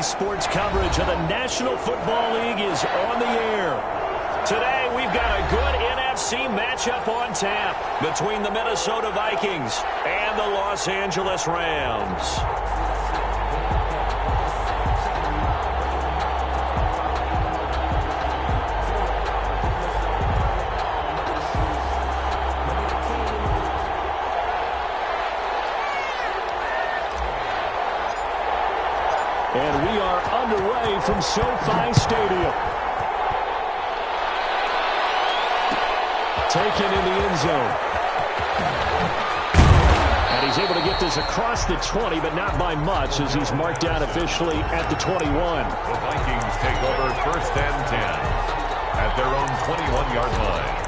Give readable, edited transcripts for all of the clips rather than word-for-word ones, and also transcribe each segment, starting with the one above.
sports coverage of the National Football League is on the air. Today, we've got a good NFC matchup on tap between the Minnesota Vikings and the Los Angeles Rams. And we are underway from SoFi Stadium. Taken in the end zone. And he's able to get this across the 20, but not by much, as he's marked down officially at the 21. The Vikings take over 1st and 10 at their own 21-yard line.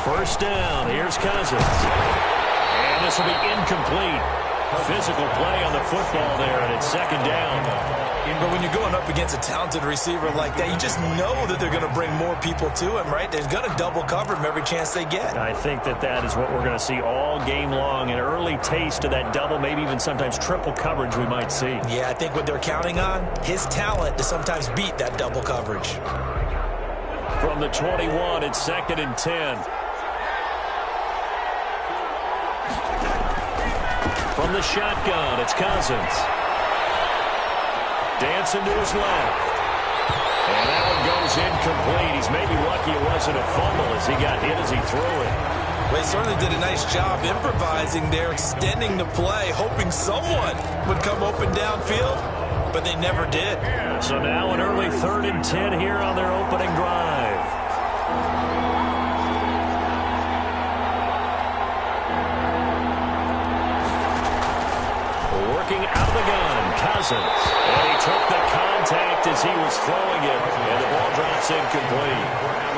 First down, here's Cousins. And this will be incomplete. Physical play on the football there, and it's 2nd down. But when you're going up against a talented receiver like that, you just know that they're going to bring more people to him, right? They're going to double cover him every chance they get. I think that is what we're going to see all game long. An early taste of that double, maybe even sometimes triple coverage we might see. Yeah, I think what they're counting on, his talent to sometimes beat that double coverage. From the 21, it's 2nd and 10. From the shotgun, it's Cousins. Dancing to his left. And that one goes incomplete. He's maybe lucky it wasn't a fumble as he got hit as he threw it. Well, he certainly did a nice job improvising there, extending the play, hoping someone would come open downfield, but they never did. So now an early 3rd and 10 here on their opening drive. Working out of the gun, Cousins. And he took the contact as he was throwing it, and the ball drops incomplete.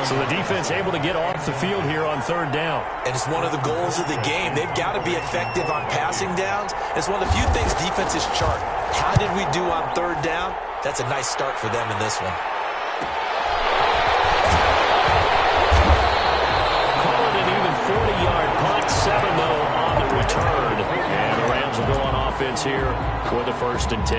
So the defense able to get off the field here on 3rd down. And it's one of the goals of the game. They've got to be effective on passing downs. It's one of the few things defenses chart. How did we do on 3rd down? That's a nice start for them in this one. Call it an even 40-yard punt, 7 though on the return. And the Rams will go on offense here for the 1st and 10.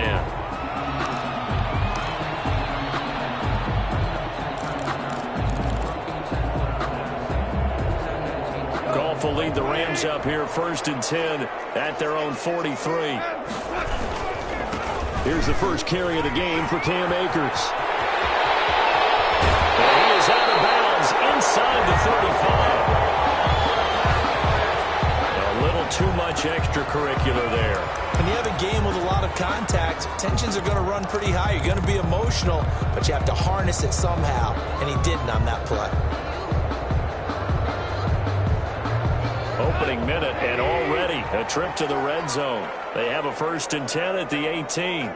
Goff will lead the Rams up here 1st and 10 at their own 43. Here's the first carry of the game for Cam Akers. And he is out of bounds inside the 35. A little too much extracurricular there. When you have a game with a lot of contact, tensions are going to run pretty high. You're going to be emotional, but you have to harness it somehow, and he didn't on that play. Opening minute, and already a trip to the red zone. They have a 1st and 10 at the 18.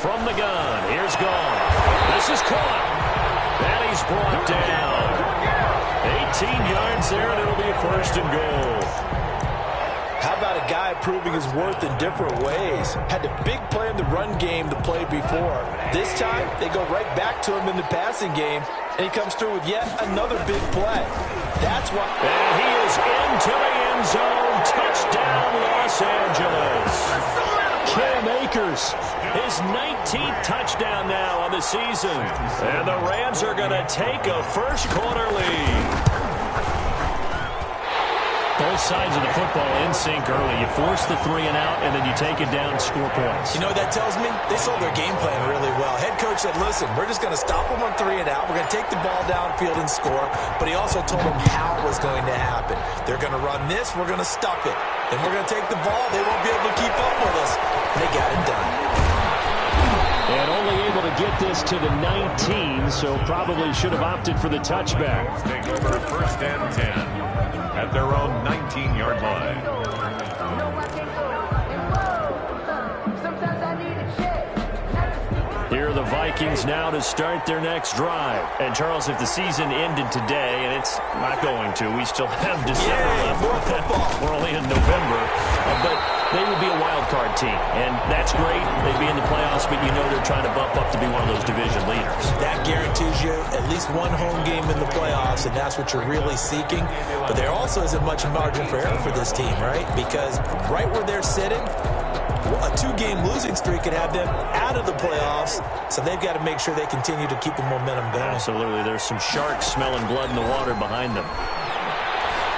From the gun, here's Goff. This is caught. And he's brought down. 18 yards there, and it'll be a 1st and goal. How about a guy proving his worth in different ways? Had a big play in the run game the play before. This time, they go right back to him in the passing game, and he comes through with yet another big play. That's why. And he is into the end zone. Touchdown, Los Angeles. Cam Akers, his 19th touchdown now on the season. And the Rams are going to take a first quarter lead. The Both sides of the football in sync early. You force the 3 and out, and then you take it down, score points. You know what that tells me? They sold their game plan really well. Head coach said, listen, we're just going to stop them on 3 and out. We're going to take the ball downfield and score. But he also told them how it was going to happen. They're going to run this. We're going to stop it. Then we're going to take the ball. They won't be able to keep up with us. And they got it done. And only able to get this to the 19, so probably should have opted for the touchback. Take over first and 10 at their own 19-yard line. Here are the Vikings now to start their next drive. And, Charles, if the season ended today, and it's not going to, we still have December left. We're only in November. But they would be a wild card team, and that's great. They'd be in the playoffs, but you know they're trying to bump up to be one of those division leaders. That guarantees you at least one home game in the playoffs, and that's what you're really seeking. But there also isn't much margin for error for this team, right? Because right where they're sitting, a 2-game losing streak could have them out of the playoffs, so they've got to make sure they continue to keep the momentum going. Absolutely. There's some sharks smelling blood in the water behind them.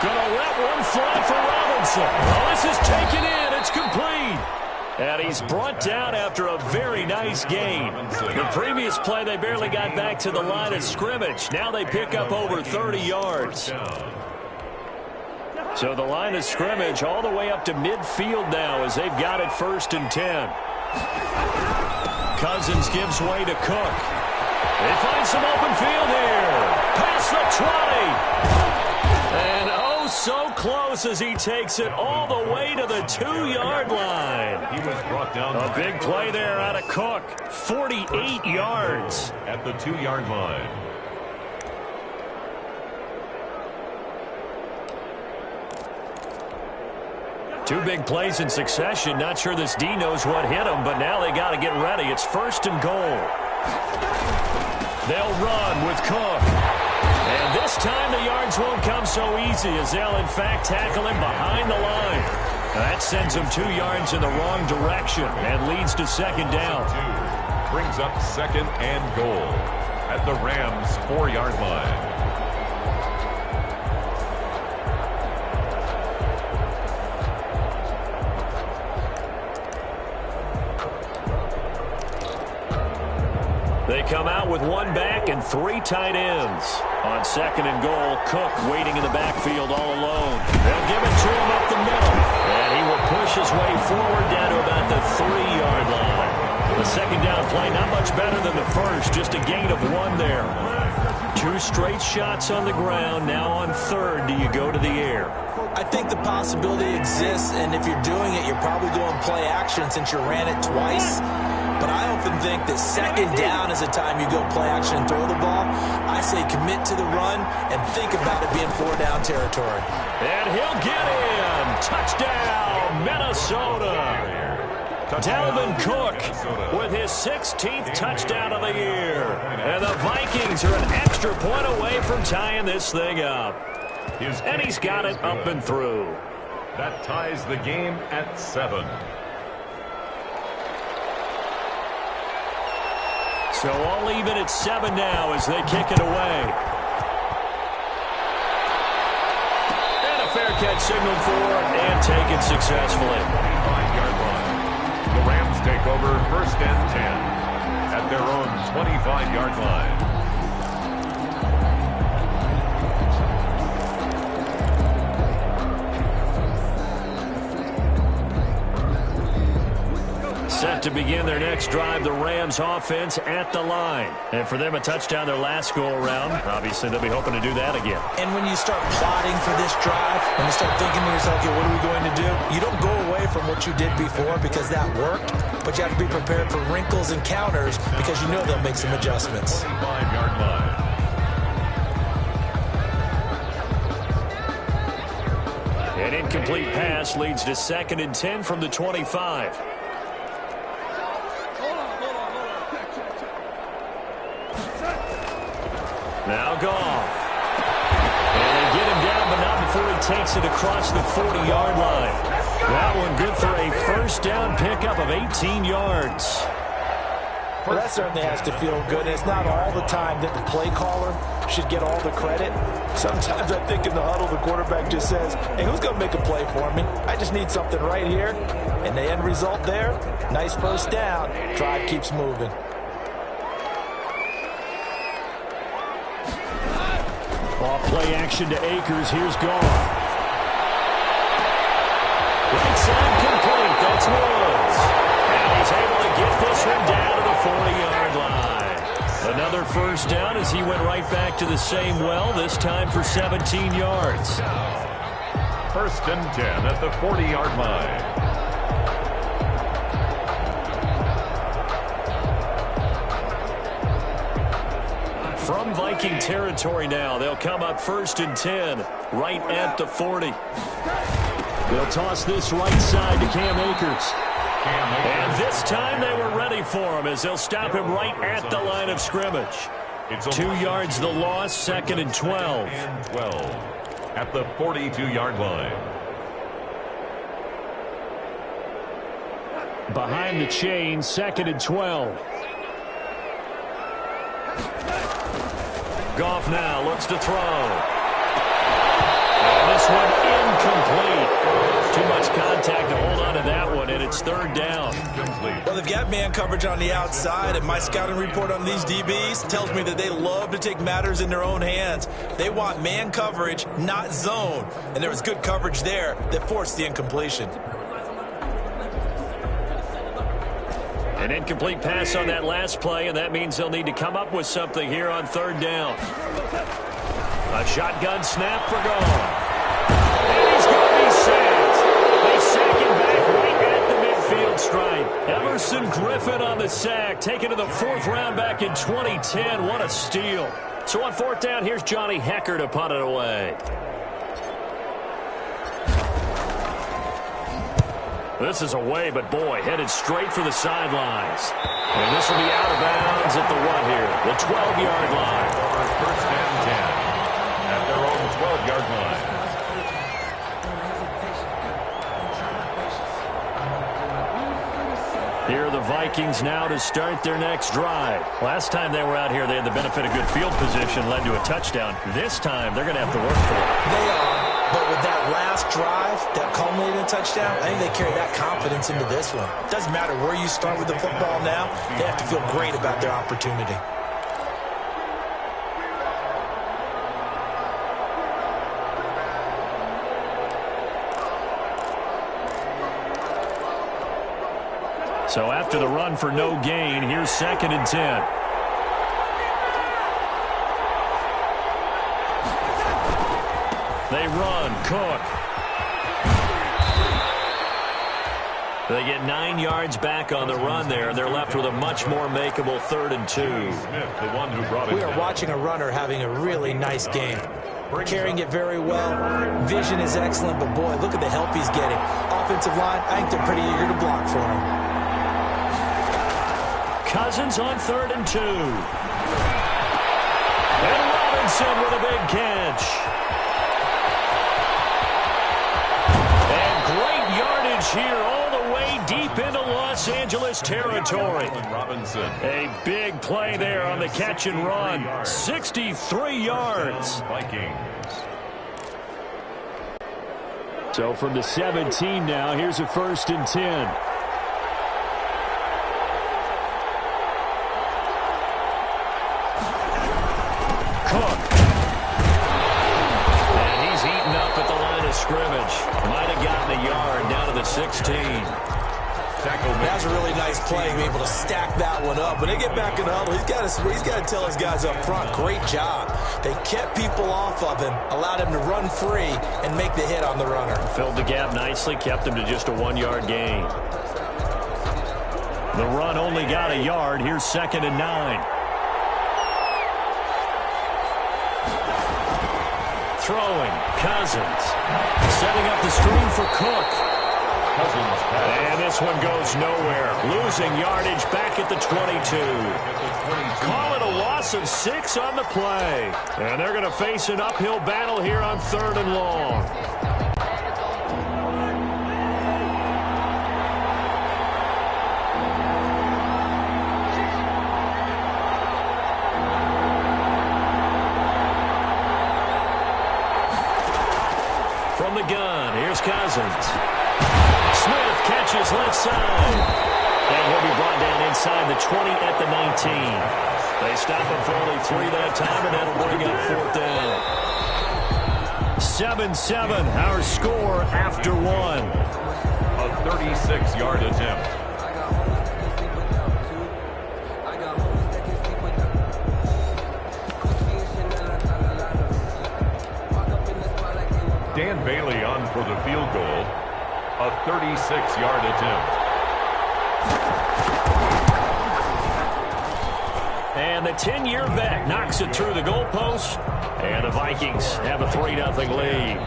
Gonna let one fly for Robinson. Oh, this is taken in. It's complete. And he's brought down after a very nice gain. The previous play, they barely got back to the line of scrimmage. Now they pick up over 30 yards. So the line of scrimmage all the way up to midfield now as they've got it 1st and 10. Cousins gives way to Cook. They find some open field here. Past the 20. And oh, so close as he takes it all the way to the 2-yard line. He was brought down. A big play there out of Cook. 48 yards. At the 2-yard line. Two big plays in succession. Not sure this D knows what hit him, but now they got to get ready. It's 1st and goal. They'll run with Cook. And this time the yards won't come so easy as they'll, in fact, tackle him behind the line. That sends him 2 yards in the wrong direction and leads to 2nd down. Brings up 2nd and goal at the Rams' 4-yard line. They come out with 1 back and 3 tight ends. On 2nd and goal, Cook waiting in the backfield all alone. They'll give it to him up the middle. And he will push his way forward down to about the 3-yard line. The 2nd down play, not much better than the first, just a gain of 1 there. 2 straight shots on the ground. Now on 3rd, do you go to the air? I think the possibility exists, and if you're doing it, you're probably going play action since you ran it twice. But I often think that 2nd down is the time you go play action and throw the ball. I say commit to the run and think about it being 4-down territory. And he'll get in. Touchdown, Minnesota. Dalvin Cook with his 16th touchdown of the year. And the Vikings are an extra point away from tying this thing up. And he's got it up and through. That ties the game at 7. So all even at 7 now as they kick it away. And a fair catch signaled for and taken successfully. 5-yard line. The Rams take over 1st and 10 at their own 25-yard line. Set to begin their next drive, the Rams offense at the line. And for them, a touchdown their last go-around. Obviously, they'll be hoping to do that again. And when you start plotting for this drive, when you start thinking to yourself, okay, what are we going to do? You don't go away from what you did before because that worked, but you have to be prepared for wrinkles and counters because you know they'll make some adjustments. 25-yard line. An incomplete pass leads to 2nd and 10 from the 25. Now Goff. And they get him down, but not before he takes it across the 40-yard line. That one good for a 1st down pickup of 18 yards. Well, that certainly has to feel good. And it's not all the time that the play caller should get all the credit. Sometimes I think in the huddle, the quarterback just says, hey, who's going to make a play for me? I just need something right here. And the end result there, nice first down. Drive keeps moving. Off play action to Akers. Here's Goff. Right side complete. That's Woods. And he's able to get this one down to the 40-yard line. Another first down as he went right back to the same well, this time for 17 yards. First and 10 at the 40-yard line. From Viking territory now, they'll come up first and 10, right at the 40. They'll toss this right side to Cam Akers. And this time they were ready for him as they'll stop him right at the line of scrimmage. 2 yards the loss, second and 12. At the 42-yard line. Behind the chain, second and 12. Goff now looks to throw. And this one incomplete. Too much contact to hold on to that one, and it's third down. Well, they've got man coverage on the outside, and my scouting report on these DBs tells me that they love to take matters in their own hands. They want man coverage, not zone. And there was good coverage there that forced the incompletion. An incomplete pass on that last play, and that means they'll need to come up with something here on third down. A shotgun snap for Goff. And he's going to be sacked. They sack him back right at the midfield stripe. Emerson Griffin on the sack, taken to the fourth round back in 2010. What a steal. So on fourth down, here's Johnny Hecker to punt it away. This is away, but boy, headed straight for the sidelines. And this will be out of bounds at the what here? The 12-yard line. First and 10 at their own 12-yard line. Here are the Vikings now to start their next drive. Last time they were out here, they had the benefit of good field position, led to a touchdown. This time, they're going to have to work for it. They are, but with that last drive, that culminated in touchdown, I think they carry that confidence into this one. Doesn't matter where you start with the football now, they have to feel great about their opportunity. So after the run for no gain, here's second and 10. They run. Cook. They get 9 yards back on the run there. They're left with a much more makeable third and 2. We are watching a runner having a really nice game. Carrying it very well. Vision is excellent, but boy, look at the help he's getting. Offensive line, I think they're pretty eager to block for him. Cousins on third and 2. And Robinson with a big catch. And great yardage here all the way deep into Los Angeles territory. Robinson. A big play there on the catch and run. 63 yards. Vikings. So from the 17 now, here's a first and 10. Scrimmage. Might have gotten a yard down to the 16. That's a really nice play, being able to stack that one up. When they get back in the huddle, he's got to tell his guys up front, great job. They kept people off of him, allowed him to run free, and make the hit on the runner. Filled the gap nicely, kept him to just a 1-yard gain. The run only got a yard. Here's second and 9. Throwing, Cousins. Setting up the screen for Cook. And this one goes nowhere. Losing yardage back at the 22. Call it a loss of 6 on the play. And they're going to face an uphill battle here on third and long. the gun. Here's Cousins. Smith catches left side. And he'll be brought down inside the 20 at the 19. They stop him for only 3 that time, and that'll bring up 4th down. 7-7, our score after 1. A 36-yard attempt. Dan Bailey on for the field goal. A 36-yard attempt. And the 10-year vet knocks it through the goalpost. And the Vikings have a 3-0 lead.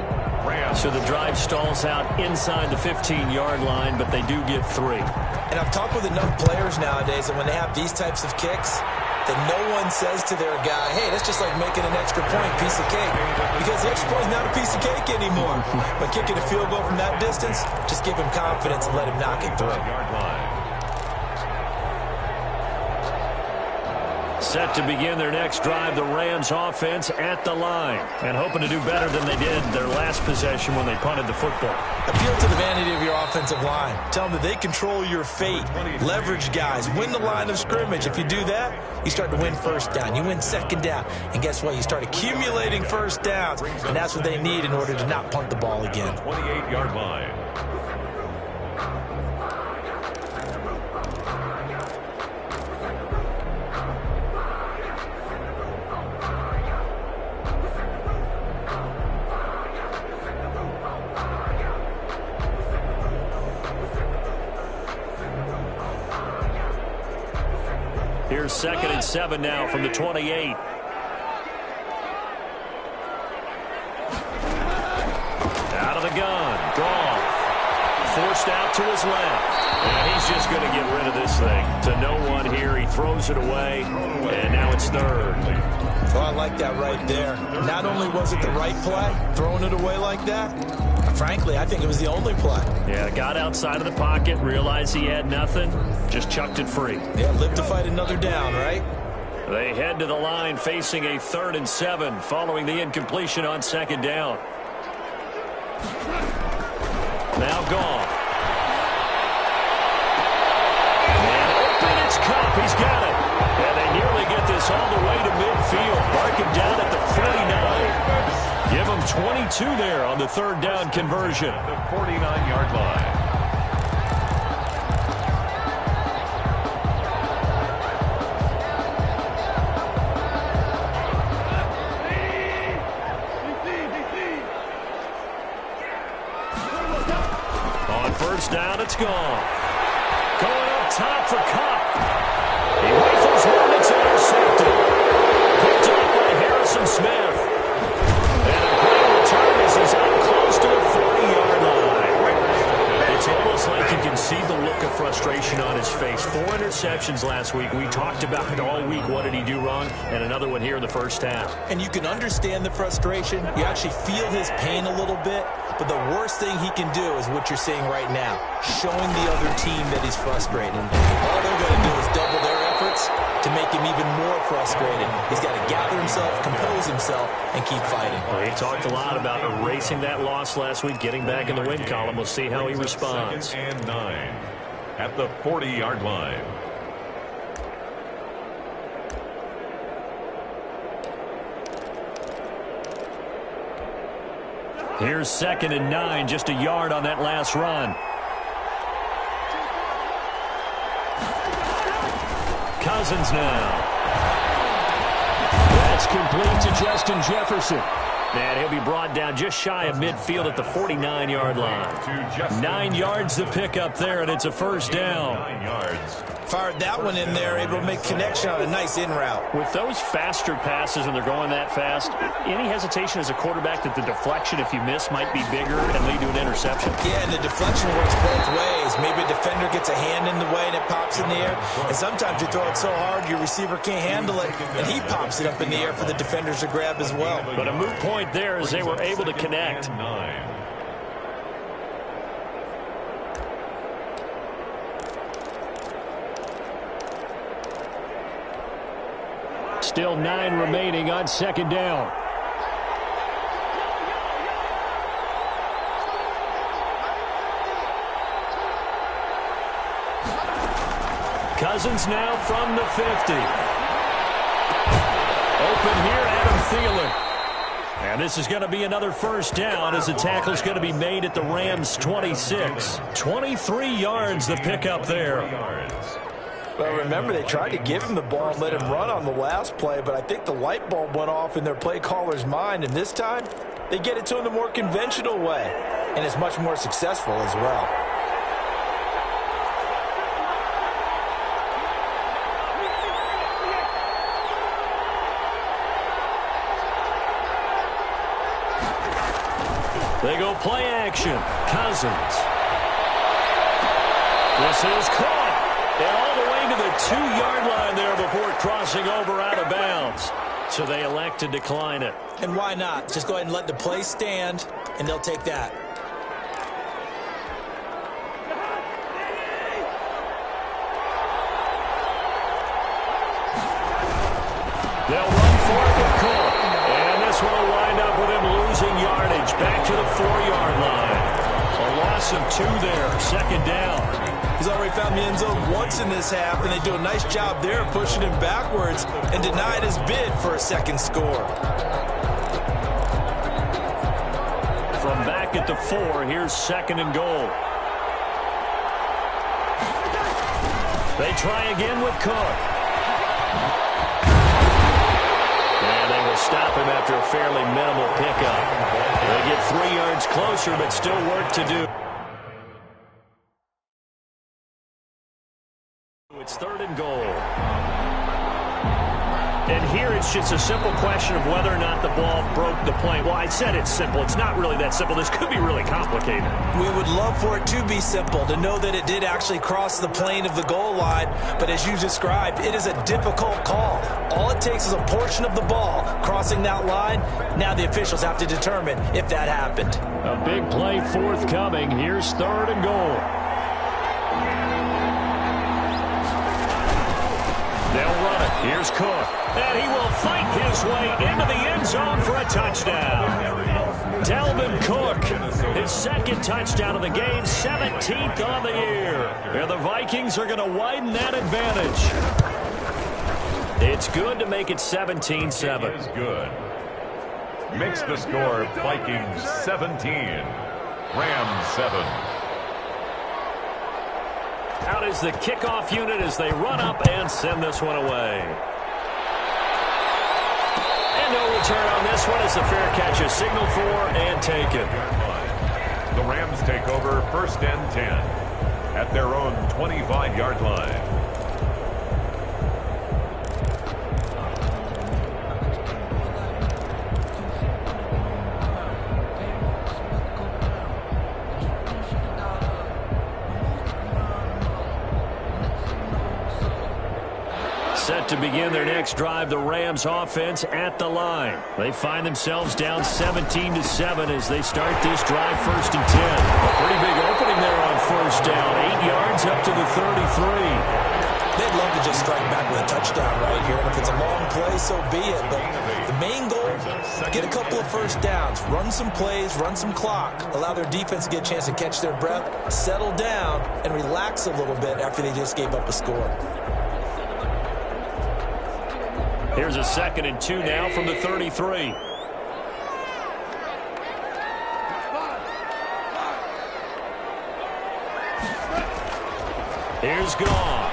So the drive stalls out inside the 15-yard line, but they do get 3. And I've talked with enough players nowadays that when they have these types of kicks, that no one says to their guy, hey, that's just like making an extra point, piece of cake. Because the extra point is not a piece of cake anymore. But kicking a field goal from that distance, just give him confidence and let him knock it through. Set to begin their next drive, the Rams offense at the line. And hoping to do better than they did their last possession when they punted the football. Appeal to the vanity of your offensive line. Tell them that they control your fate. Leverage guys. Win the line of scrimmage. If you do that, you start to win first down. You win 2nd down. And guess what? You start accumulating first downs. And that's what they need in order to not punt the ball again. 28-yard line. Here's 2nd and 7 now from the 28. Out of the gun. Goff. Forced out to his left. And he's just going to get rid of this thing. To no one here. He throws it away. And now it's 3rd. Oh, I like that right there. Not only was it the right play, throwing it away like that, frankly, I think it was the only play. Yeah, got outside of the pocket, realized he had nothing, just chucked it free. Yeah, live to fight another down, right? They head to the line facing a 3rd and 7 following the incompletion on 2nd down. Now Goff. And open, it's Cup. He's got it. And they nearly get this all the way to midfield. Mark him down at the 49. Give him 22 there on the 3rd down conversion. The 49-yard line. On 1st down, it's gone. Going up top for Cup. He rifles one, it's intercepted. Picked up by Harrison Smith. And a great return as he's up close to the 40-yard line. It's almost like you can see the look of frustration on his face. 4 interceptions last week. We talked about it all week. What did he do wrong? And another one here in the 1st half. And you can understand the frustration. You actually feel his pain a little bit. But the worst thing he can do is what you're seeing right now, showing the other team that he's frustrated. All they're going to do is double their efforts to make him even more frustrated. He's got to gather himself, compose himself, and keep fighting. Well, he talked a lot about erasing that loss last week, getting back in the win column. We'll see how he responds. 2nd and 9 at the 40-yard line. Here's 2nd and 9, just a yard on that last run. Cousins now. That's complete to Justin Jefferson. And he'll be brought down just shy of midfield at the 49-yard line. 9 yards to pick up there, and it's a 1st down. 9 yards. Fired that one in there, able to make connection on a nice in route. With those faster passes and they're going that fast, any hesitation as a quarterback that the deflection, if you miss, might be bigger and lead to an interception? Yeah, and the deflection works both ways. Maybe a defender gets a hand in the way and it pops in the air. And sometimes you throw it so hard your receiver can't handle it, and he pops it up in the air for the defenders to grab as well. But a moot point there as they were able to connect. 9. Still 9 remaining on 2nd down. Cousins now from the 50. Open here, Adam Thielen. And this is going to be another first down as the tackle's going to be made at the Rams' 26. 23 yards the pickup there. Well, remember, they tried to give him the ball and let him run on the last play, but I think the light bulb went off in their play caller's mind, and this time they get it to him the more conventional way, and it's much more successful as well. They go play action. Cousins. This is caught. And all the way to the 2-yard line there before crossing over out of bounds. So they elect to decline it. And why not? Just go ahead and let the play stand, and they'll take that. They'll run for it with Cook. And this one will wind up with him losing yardage back to the 4-yard line. A loss of 2 there, second down. He's already found the end zone once in this half, and they do a nice job there pushing him backwards and denied his bid for a second score. From back at the 4, here's second and goal. They try again with Cook. And they will stop him after a fairly minimal pickup. They get 3 yards closer, but still work to do. It's third and goal. And here it's just a simple question of whether or not the ball broke the plane. Well, I said it's simple. It's not really that simple. This could be really complicated. We would love for it to be simple, to know that it did actually cross the plane of the goal line. But as you described, it is a difficult call. All it takes is a portion of the ball crossing that line. Now the officials have to determine if that happened. A big play forthcoming. Here's third and goal. They'll run it. Here's Cook. And he will fight his way into the end zone for a touchdown. Dalvin Cook, his second touchdown of the game, 17th on the year. And the Vikings are going to widen that advantage. It's good to make it 17-7. It is good. Makes the score Vikings 17, Rams 7. Out is the kickoff unit as they run up and send this one away. And no return on this one as the fair catch is signaled for and taken. The Rams take over first and 10 at their own 25-yard line. Set to begin their next drive, the Rams offense at the line. They find themselves down 17-7 as they start this drive first and 10. A pretty big opening there on first down. 8 yards up to the 33. They'd love to just strike back with a touchdown right here. And if it's a long play, so be it. But the main goal, get a couple of first downs, run some plays, run some clock, allow their defense to get a chance to catch their breath, settle down, and relax a little bit after they just gave up a score. Here's a 2nd and 2 now from the 33. Here's Goff.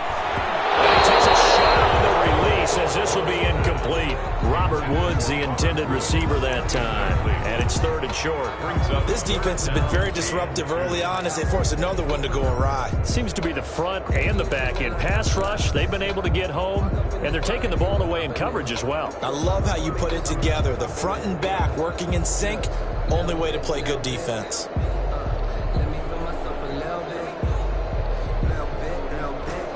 And he takes a shot on the release as this will be incomplete. Robert Woods, the intended receiver that time. And it's 3rd and short. This defense has been very disruptive early on as they force another one to go awry. Seems to be the front and the back end. Pass rush, they've been able to get home, and they're taking the ball away in coverage as well. I love how you put it together. The front and back working in sync, only way to play good defense.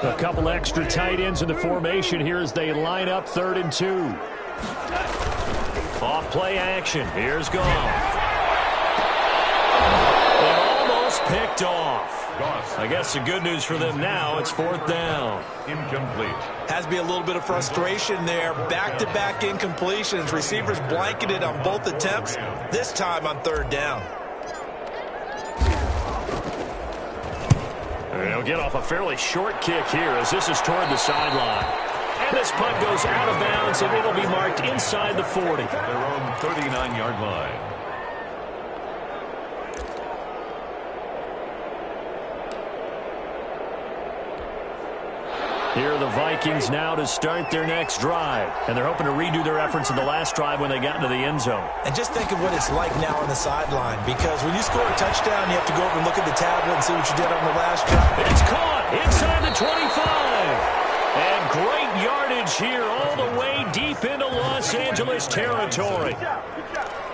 A couple extra tight ends in the formation here as they line up 3rd and 2. Off play action. Here's Goff. And almost picked off. I guess the good news for them now, it's 4th down. Incomplete. Has to be a little bit of frustration there. Back-to-back incompletions. Receivers blanketed on both attempts, this time on 3rd down. They'll get off a fairly short kick here as this is toward the sideline. And this punt goes out of bounds, and it'll be marked inside the 40. Their own 39-yard line. Here are the Vikings now to start their next drive. And they're hoping to redo their efforts in the last drive when they got into the end zone. And just think of what it's like now on the sideline, because when you score a touchdown, you have to go over and look at the tablet and see what you did on the last drive. It's caught inside the 25. And great yardage here all the way deep into Los Angeles territory.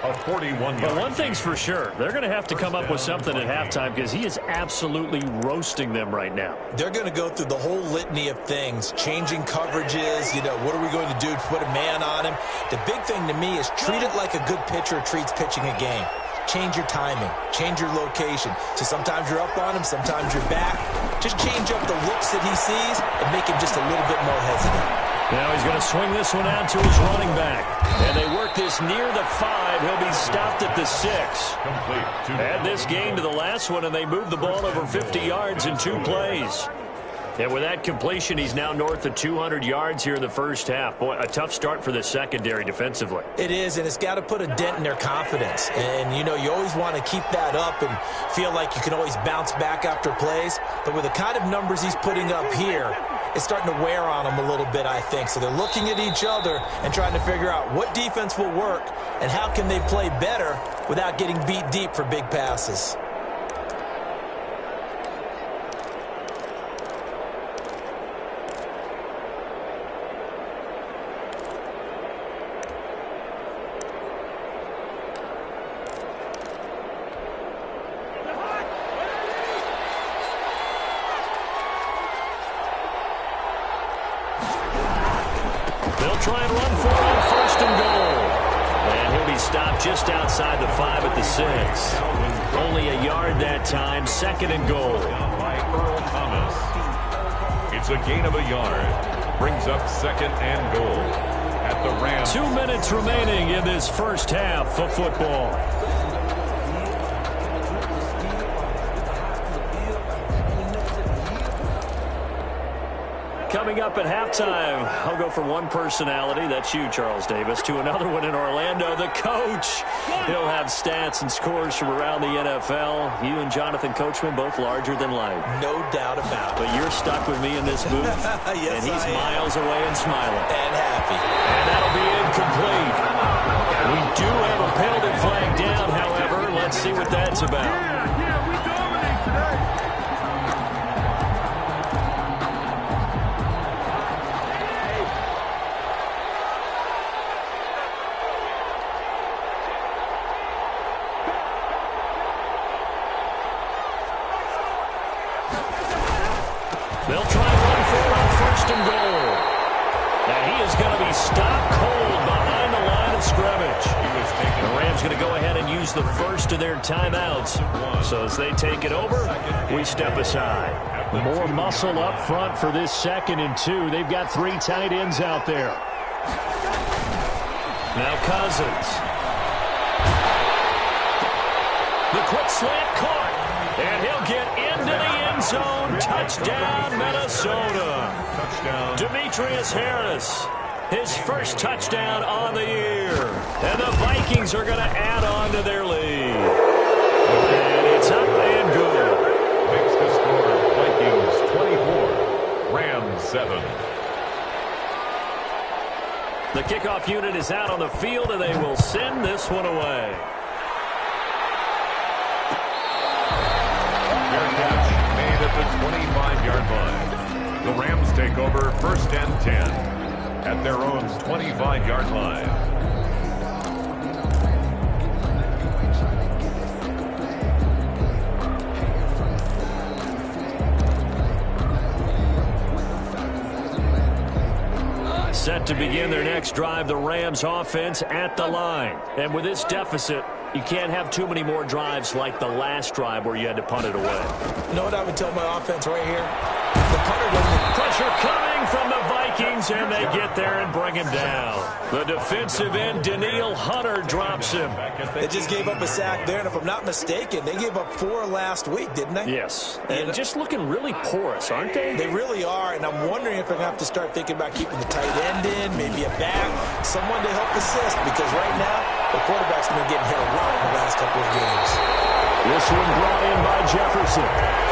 A 41-yard. But one thing's for sure, they're going to have to come up with something at halftime because he is absolutely roasting them right now. They're going to go through the whole litany of things, changing coverages, what are we going to do to put a man on him? The big thing to me is treat it like a good pitcher treats pitching a game. Change your timing, change your location. So sometimes you're up on him, sometimes you're back. Just change up the looks that he sees and make him just a little bit more hesitant. Now he's going to swing this one out to his running back. And they work this near the 5. He'll be stopped at the 6. Complete. Add this gain to the last one, and they move the ball over 50 yards in 2 plays. And with that completion, he's now north of 200 yards here in the first half. Boy, a tough start for the secondary defensively. It is, and it's got to put a dent in their confidence. And, you always want to keep that up and feel like you can always bounce back after plays. But with the kind of numbers he's putting up here, it's starting to wear on them a little bit, I think. So they're looking at each other and trying to figure out what defense will work and how can they play better without getting beat deep for big passes. Try and run for it on 1st and goal. And he'll be stopped just outside the 5 at the 6. Only a yard that time, 2nd and goal. By Earl Thomas. It's a gain of a yard. Brings up 2nd and goal at the Rams. 2 minutes remaining in this first half of football. Coming up at halftime, I'll go from one personality, that's you, Charles Davis, to another one in Orlando, the coach. He'll have stats and scores from around the NFL. You and Jonathan Coachman, both larger than life. No doubt about it. But you're stuck with me in this booth, yes, and he's miles away and smiling. And happy. And that'll be incomplete. We do have a penalty flag down, however. Let's see what that's about. Yeah, we dominate today. They'll try and run for it on 1st and goal. And he is going to be stopped cold behind the line of scrimmage. The Rams going to go ahead and use the first of their timeouts. So as they take it over, we step aside. More muscle up front for this 2nd and 2. They've got 3 tight ends out there. Now Cousins. The quick slant caught. And he'll get into the end zone. Touchdown, Minnesota. Touchdown. Demetrius Harris, his first touchdown on the year. And the Vikings are going to add on to their lead. And it's up and good. Makes the score Vikings 24, Rams 7. The kickoff unit is out on the field, and they will send this one away. Made at the 25-yard line. The Rams take over 1st and 10 at their own 25-yard line. Set to begin their next drive, the Rams offense at the line. And with this deficit, you can't have too many more drives like the last drive where you had to punt it away. You know what I would tell my offense right here? The punter doesn't. Pressure coming from the Vikings. Vikings, and they get there and bring him down. The defensive end, Daniil Hunter, drops him. They just gave up a sack there, and if I'm not mistaken, they gave up 4 last week, didn't they? Yes, and just looking really porous, aren't they? They really are, and I'm wondering if they're going to have to start thinking about keeping the tight end in, maybe a back, someone to help assist, because right now, the quarterback's been getting hit a lot in the last couple of games. This one brought in by Jefferson.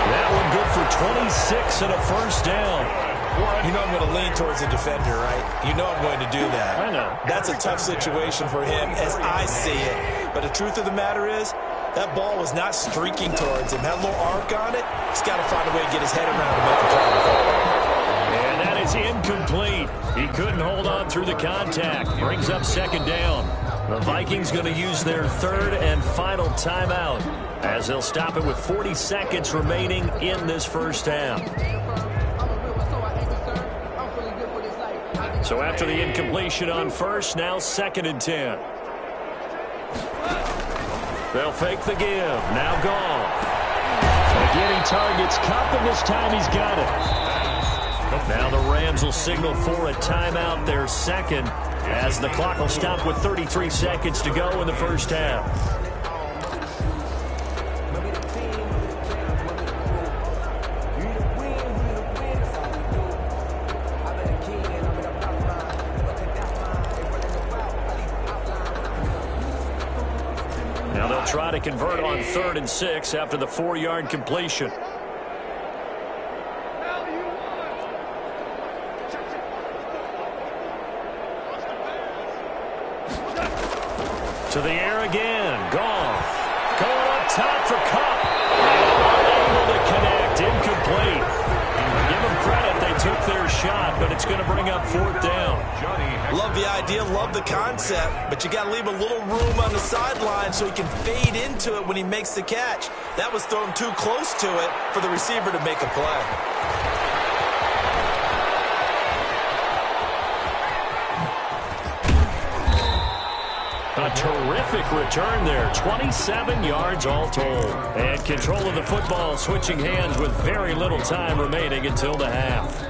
That one good for 26 and a first down. You know I'm going to lean towards the defender, right? You know I'm going to do that. I know. That's a tough situation for him as I see it. But the truth of the matter is, that ball was not streaking towards him. Had a little arc on it. He's got to find a way to get his head around to make the play. And that is incomplete. He couldn't hold on through the contact. Brings up second down. The Vikings going to use their third and final timeout as they'll stop it with 40 seconds remaining in this first half. So after the incompletion on first, now 2nd and 10. They'll fake the give. Now Goff. Again, he targets Kupp, and this time he's got it. Now the Rams will signal for a timeout, their second, as the clock will stop with 33 seconds to go in the first half. Now they'll try to convert on 3rd and 6 after the 4-yard completion. To the air again. Goff. Going up top for Kupp. Unable to connect. Incomplete. Give them credit. They took their shot, but it's going to bring up 4th down. Love the idea, love the concept, but you got to leave a little room on the sideline so he can fade into it when he makes the catch. That was thrown too close to it for the receiver to make a play. A terrific return there. 27 yards all told. And control of the football switching hands with very little time remaining until the half.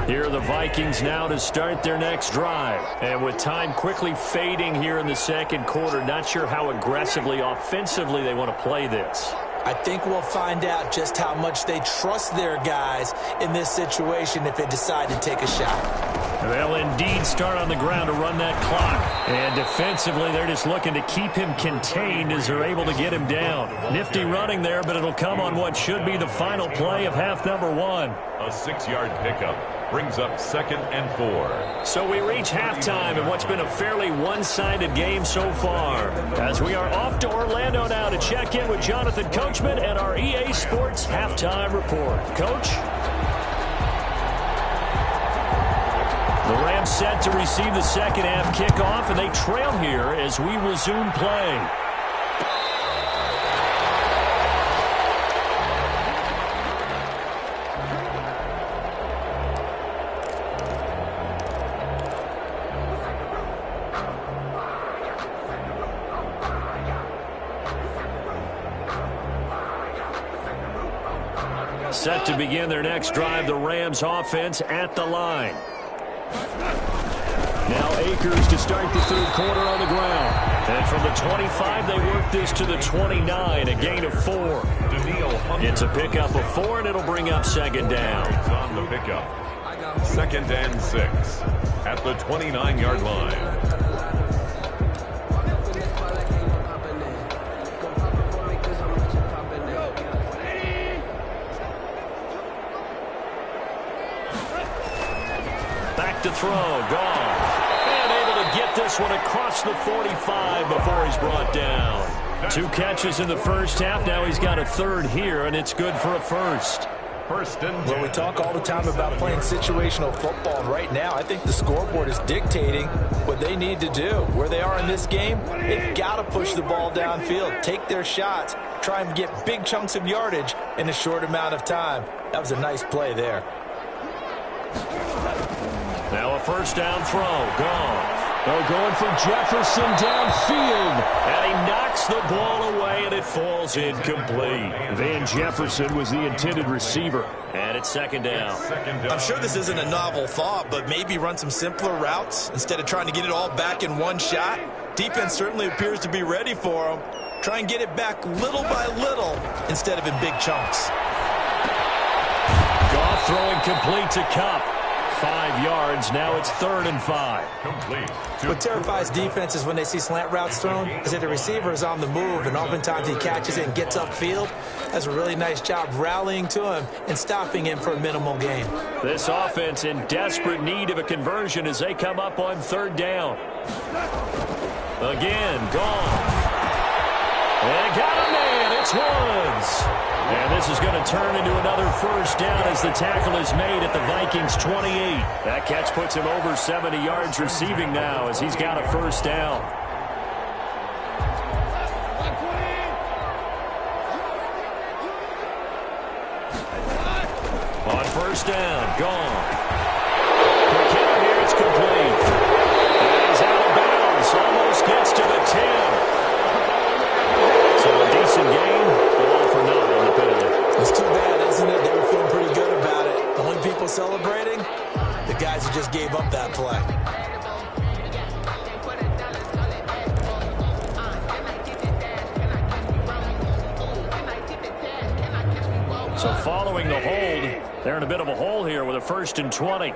Here are the Vikings now to start their next drive. And with time quickly fading here in the second quarter, not sure how aggressively, offensively they want to play this. I think we'll find out just how much they trust their guys in this situation if they decide to take a shot. They'll indeed start on the ground to run that clock. And defensively, they're just looking to keep him contained as they're able to get him down. Nifty running there, but it'll come on what should be the final play of half number 1. A 6-yard pickup brings up 2nd and 4. So we reach halftime in what's been a fairly one-sided game so far. As we are off to Orlando now to check in with Jonathan Coachman and our EA Sports Halftime Report. Coach? The Rams set to receive the second half kickoff, and they trail here as we resume play. Set to begin their next drive, the Rams offense at the line. Now Akers to start the third quarter on the ground. And from the 25, they work this to the 29, a gain of 4. It's a pickup of 4, and it'll bring up second down. On the pickup. 2nd and 6 at the 29-yard line. To throw, Goff. And able to get this one across the 45 before he's brought down. 2 catches in the first half. Now he's got a third here, and it's good for a first. First and 10. Well, we talk all the time about playing situational football. Right now, I think the scoreboard is dictating what they need to do. Where they are in this game, they've got to push the ball downfield, take their shots, try and get big chunks of yardage in a short amount of time. That was a nice play there. Now a first down throw. Goff. Oh, going for Jefferson downfield. And he knocks the ball away, and it falls incomplete. Van Jefferson was the intended receiver. And it's second down. I'm sure this isn't a novel thought, but maybe run some simpler routes instead of trying to get it all back in one shot. Defense certainly appears to be ready for him. Try and get it back little by little instead of in big chunks. Goff throwing complete to Kupp. 5 yards. Now it's 3rd and 5. Complete. What terrifies defenses when they see slant routes thrown is that the receiver is on the move, and oftentimes he catches it and gets upfield. Does a really nice job rallying to him and stopping him for a minimal gain. This offense in desperate need of a conversion as they come up on 3rd down. Again, Goff. And got a man. It's Woods. And this is going to turn into another 1st down as the tackle is made at the Vikings 28. That catch puts him over 70 yards receiving now as he's got a 1st down. On 1st down, gone. McKinnon here, it's complete. And he's out of bounds. Almost gets to the 10. So a decent game, but all for naught on the penalty. It's too bad, isn't it? They were feeling pretty good about it. The only people celebrating, the guys who just gave up that play. So following the hold, they're in a bit of a hole here with a 1st and 20.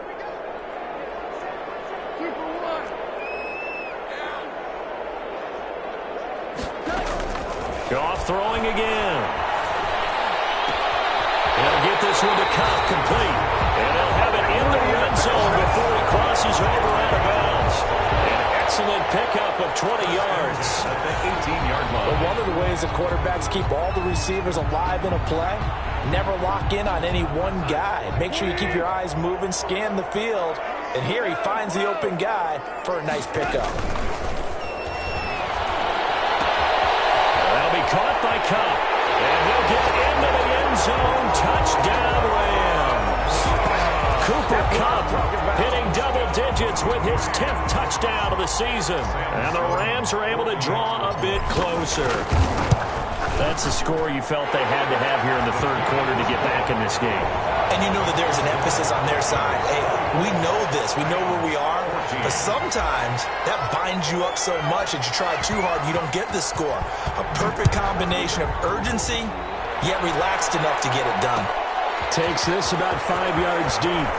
Goff throwing again. He'll get this one to Kupp, complete. And he'll have it in the red zone before he crosses over out of bounds. An excellent pickup of 20 yards. At the 18-yard line. But one of the ways that quarterbacks keep all the receivers alive in a play, never lock in on any one guy. Make sure you keep your eyes moving, scan the field. And here he finds the open guy for a nice pickup. Caught by Kupp, and he'll get into the end zone. Touchdown, Rams. Cooper Kupp hitting double digits with his 10th touchdown of the season. And the Rams are able to draw a bit closer. That's the score you felt they had to have here in the 3rd quarter to get back in this game. And you know that there's an emphasis on their side. Hey, we know this. We know where we are. But sometimes that binds you up so much that you try too hard and you don't get the score. A perfect combination of urgency, yet relaxed enough to get it done. Takes this about 5 yards deep.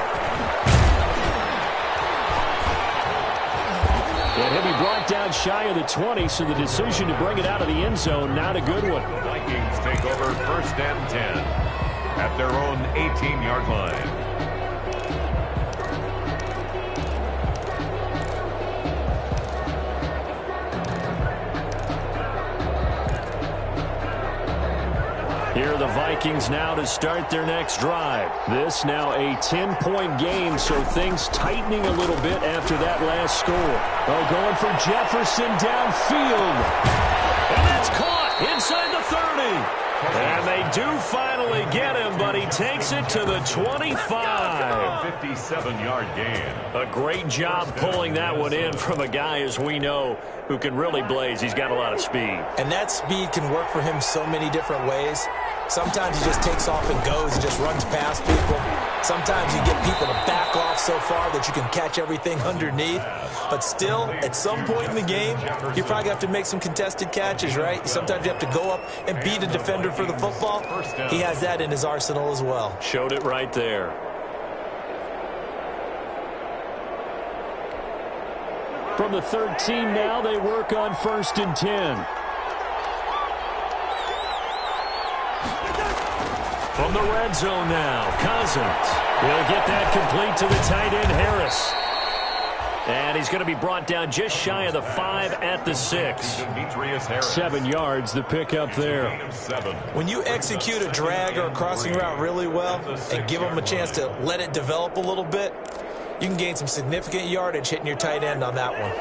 And he'll be brought down shy of the 20, so the decision to bring it out of the end zone, not a good one. The Vikings take over 1st and 10 at their own 18-yard line. Here are the Vikings now to start their next drive. This now a 10-point game, so things tightening a little bit after that last score. Oh, going for Jefferson downfield. And that's caught inside the 30. And they do finally get him, but he takes it to the 25. 57-yard gain. A great job pulling that one in from a guy, as we know, who can really blaze. He's got a lot of speed. And that speed can work for him so many different ways. Sometimes he just takes off and goes and just runs past people. Sometimes you get people to back off so far that you can catch everything underneath. But still, at some point in the game, you probably have to make some contested catches, right? Sometimes you have to go up and beat a defender for the football. He has that in his arsenal as well. Showed it right there. From the 13 now, they work on 1st and 10. From the red zone now, Cousins. He'll get that complete to the tight end, Harris. And he's going to be brought down just shy of the 5 at the 6. 7 yards, the pickup there. When you execute a drag or a crossing route really well and give them a chance to let it develop a little bit, you can gain some significant yardage hitting your tight end on that one.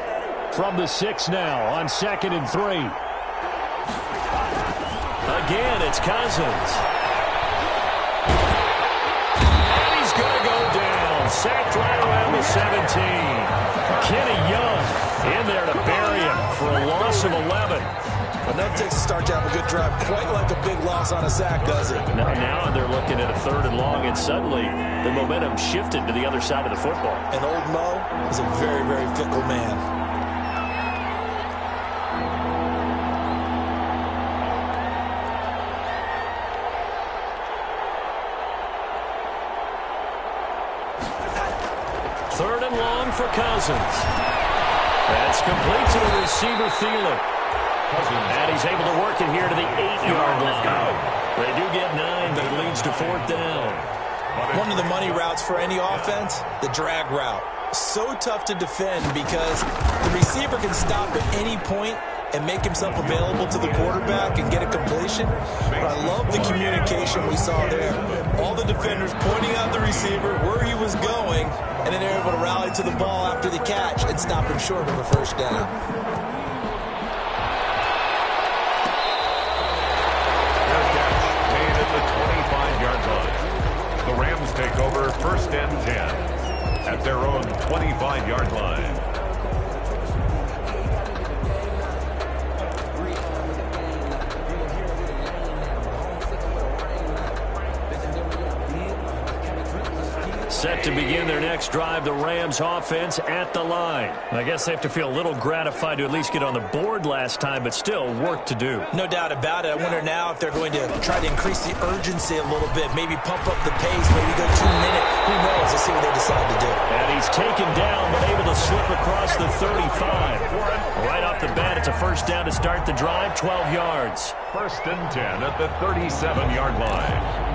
From the 6 now on 2nd and 3. Again, it's Cousins. And he's going to go down. Sacked right around the 17. Kenny Young In there to bury him for a loss of 11. But that takes a start to have a good drive. Quite like a big loss on a sack, does it? Now they're looking at a 3rd and long, and suddenly the momentum shifted to the other side of the football. And old Mo is a very, very fickle man. Third and long for Cousins. That's complete to the receiver, Thielen. And he's able to work it here to the 8-yard line. They do get 9, but it leads to 4th down. One of the money routes for any offense, the drag route. So tough to defend because the receiver can stop at any point and make himself available to the quarterback and get a completion. But I love the communication we saw there. All the defenders pointing out the receiver, where he was going, and then they're able to rally to the ball after the catch and stop him short of a 1st down. Their catch made at the 25-yard line. The Rams take over 1st and 10 at their own 25-yard line. Set to begin their next drive, the Rams offense at the line. I guess they have to feel a little gratified to at least get on the board last time, but still work to do. No doubt about it. I wonder now if they're going to try to increase the urgency a little bit, maybe pump up the pace, maybe go 2 minutes. Who knows? Let's see what they decide to do. And he's taken down, but able to slip across the 35. Right off the bat, it's a 1st down to start the drive, 12 yards. 1st and 10 at the 37-yard line.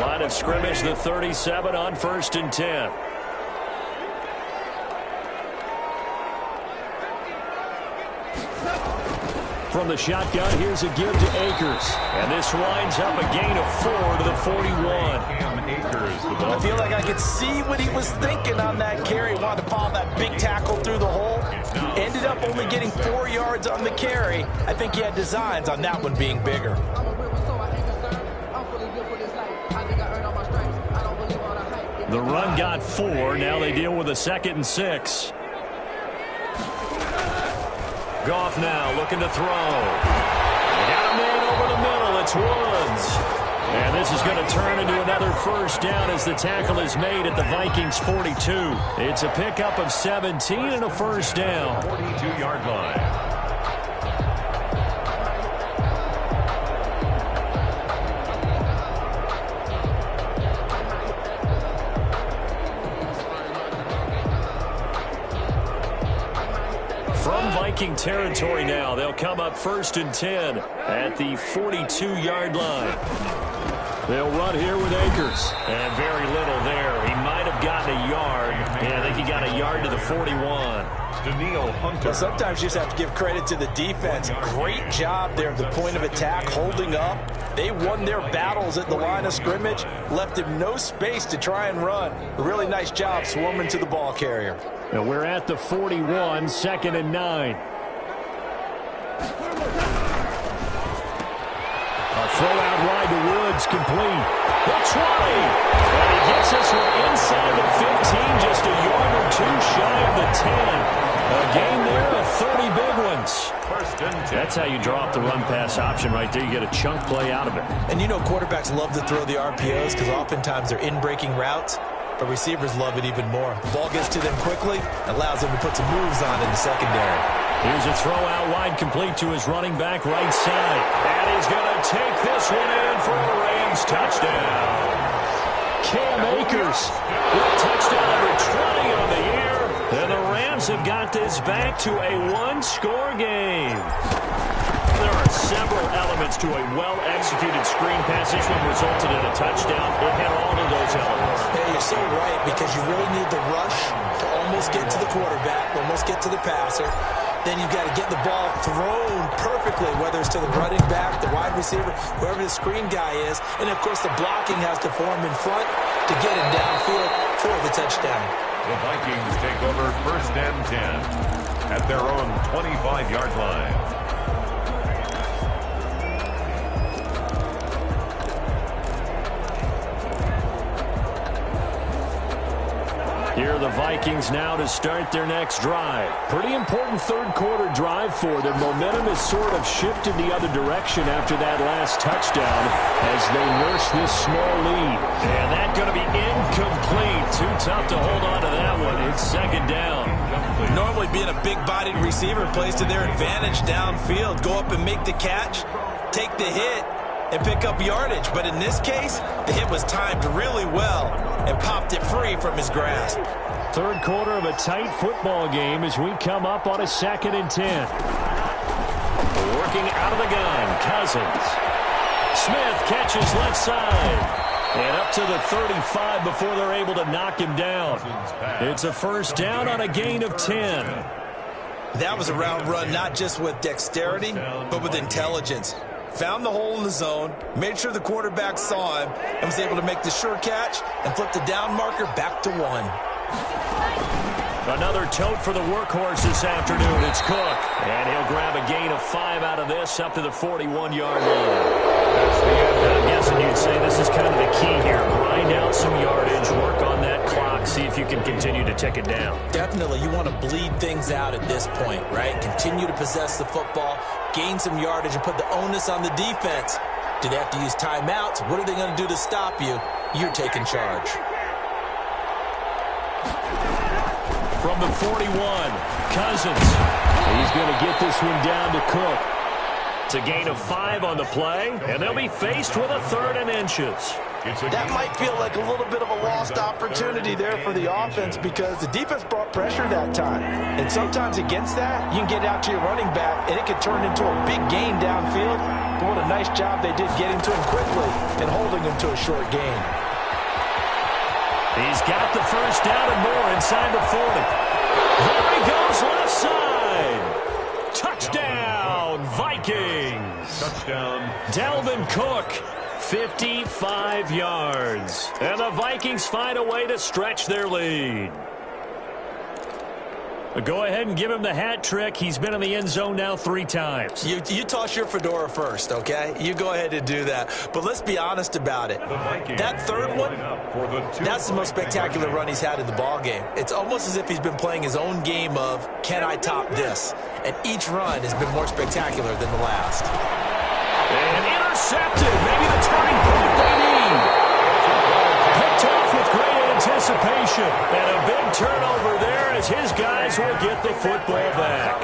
Line of scrimmage, the 37 on 1st and 10. From the shotgun, here's a give to Akers. And this winds up a gain of 4 to the 41. I feel like I could see what he was thinking on that carry. Wanted to follow that big tackle through the hole. Ended up only getting 4 yards on the carry. I think he had designs on that one being bigger. The run got 4. Now they deal with a 2nd and 6. Goff now looking to throw. They got a man over the middle. It's Woods. And this is going to turn into another 1st down as the tackle is made at the Vikings 42. It's a pickup of 17 and a 1st down. 42-yard line. Viking territory now. They'll come up 1st and 10 at the 42-yard line. They'll run here with Akers. And very little there. He might have gotten a yard. Yeah, I think he got a yard to the 41. Well, sometimes you just have to give credit to the defense. Great job there at the point of attack, holding up. They won their battles at the line of scrimmage, left him no space to try and run. A really nice job swarming to the ball carrier. And we're at the 41, 2nd and 9. A throw out wide to Woods, complete. The 20. And he gets this one inside the 15, just a yard or 2 shy of the 10. A gain there of 30 big ones. That's how you draw up the run-pass option right there. You get a chunk play out of it. And you know quarterbacks love to throw the RPOs because oftentimes they're in-breaking routes. But receivers love it even more. The ball gets to them quickly, allows them to put some moves on in the secondary. Here's a throw out wide, complete to his running back right side. And he's going to take this one in for a Rams touchdown. Cam Akers with touchdown number 20 on the year. And the Rams have got this back to a 1-score game. There are several elements to a well-executed screen pass. This one resulted in a touchdown. It had all of those elements. Yeah, you're so right, because you really need the rush to almost get to the quarterback, almost get to the passer. Then you've got to get the ball thrown perfectly, whether it's to the running back, the wide receiver, whoever the screen guy is. And, of course, the blocking has to form in front to get him downfield for the touchdown. The Vikings take over 1st and 10 at their own 25-yard line. Vikings now to start their next drive. Pretty important third-quarter drive for them. Momentum has sort of shifted the other direction after that last touchdown as they nurse this small lead. And that's going to be incomplete. Too tough to hold on to that one. It's second down. Normally being a big-bodied receiver plays to their advantage downfield. Go up and make the catch, take the hit, and pick up yardage. But in this case, the hit was timed really well and popped it free from his grasp. Third quarter of a tight football game as we come up on a 2nd and 10. Working out of the gun, Cousins. Smith catches left side. And up to the 35 before they're able to knock him down. It's a first down on a gain of 10. That was a route run not just with dexterity, but with intelligence. Found the hole in the zone, made sure the quarterback saw him, and was able to make the sure catch and flip the down marker back to 1. Another tote for the workhorse this afternoon. It's Cook. And he'll grab a gain of 5 out of this up to the 41-yard line. I'm guessing you'd say this is kind of the key here. Grind out some yardage, work on that clock, see if you can continue to tick it down. Definitely. You want to bleed things out at this point, right? Continue to possess the football, gain some yardage, and put the onus on the defense. Do they have to use timeouts? What are they going to do to stop you? You're taking charge. From the 41, Cousins. He's going to get this one down to Cook. It's a gain of 5 on the play, and they'll be faced with a 3rd and inches. That might feel like a little bit of a lost opportunity there for the offense because the defense brought pressure that time. And sometimes against that, you can get out to your running back, and it could turn into a big gain downfield. But what a nice job they did getting to him quickly and holding him to a short gain. He's got the first down and more inside the 40. There he goes left side. Touchdown, Vikings. Touchdown. Dalvin Cook, 55 yards. And the Vikings find a way to stretch their lead. Go ahead and give him the hat trick. He's been in the end zone now 3 times. You toss your fedora first, okay? You go ahead and do that. But let's be honest about it. That third one, that's the most spectacular run he's had in the ballgame. It's almost as if he's been playing his own game of, can I top this? And each run has been more spectacular than the last. And intercepted. Maybe the turning point they need. Picked off with great anticipation. And a big turnover there as his guys will get the football back.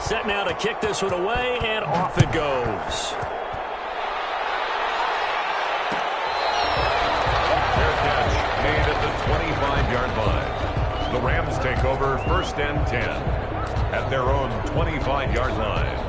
Set now to kick this one away, and off it goes. Fair catch made at the 25-yard line. The Rams take over 1st and 10 at their own 25-yard line.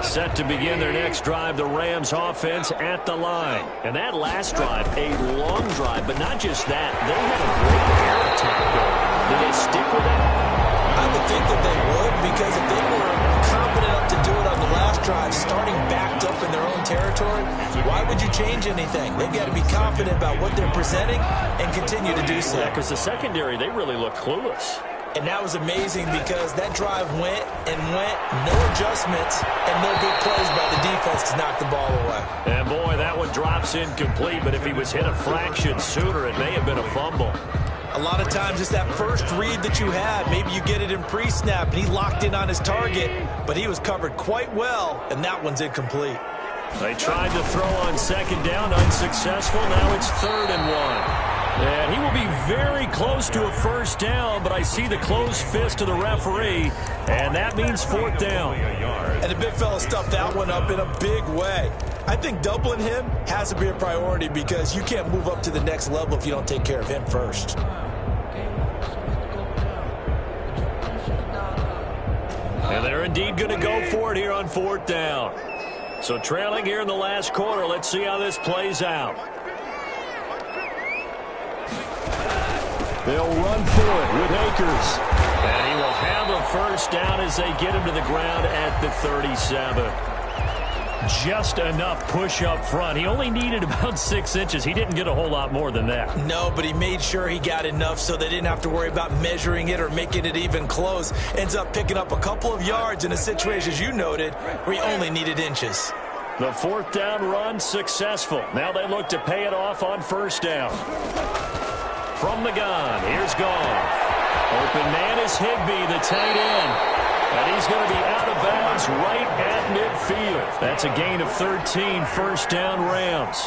Set to begin their next drive, the Rams offense at the line. And that last drive, a long drive, but not just that. They had a great air attack going. Did they stick with it? I would think that they would, because if they were confident enough to do it on the last drive, starting backed up in their own territory, why would you change anything? They've got to be confident about what they're presenting and continue to do so. Yeah, because the secondary, they really look clueless. And that was amazing because that drive went and went, no adjustments, and no big plays by the defense to knock the ball away. And boy, that one drops incomplete, but if he was hit a fraction sooner, it may have been a fumble. A lot of times it's that first read that you had. Maybe you get it in pre-snap, and he locked in on his target, but he was covered quite well, and that one's incomplete. They tried to throw on 2nd down, unsuccessful. Now it's 3rd and 1. And he will be very close to a first down, but I see the closed fist of the referee, and that means 4th down. And the big fella stuffed that one up in a big way. I think doubling him has to be a priority because you can't move up to the next level if you don't take care of him first. And they're indeed going to go for it here on 4th down. So trailing here in the last quarter, let's see how this plays out. They'll run for it with Akers. And he will have a first down as they get him to the ground at the 37. Just enough push up front. He only needed about 6 inches. He didn't get a whole lot more than that. No, but he made sure he got enough so they didn't have to worry about measuring it or making it even close. Ends up picking up a couple of yards in a situation, as you noted, where he only needed inches. The 4th down run successful. Now they look to pay it off on 1st down. From the gun, here's Goff. Open man is Higbee, the tight end. And he's going to be out of bounds right at midfield. That's a gain of 13, 1st down Rams.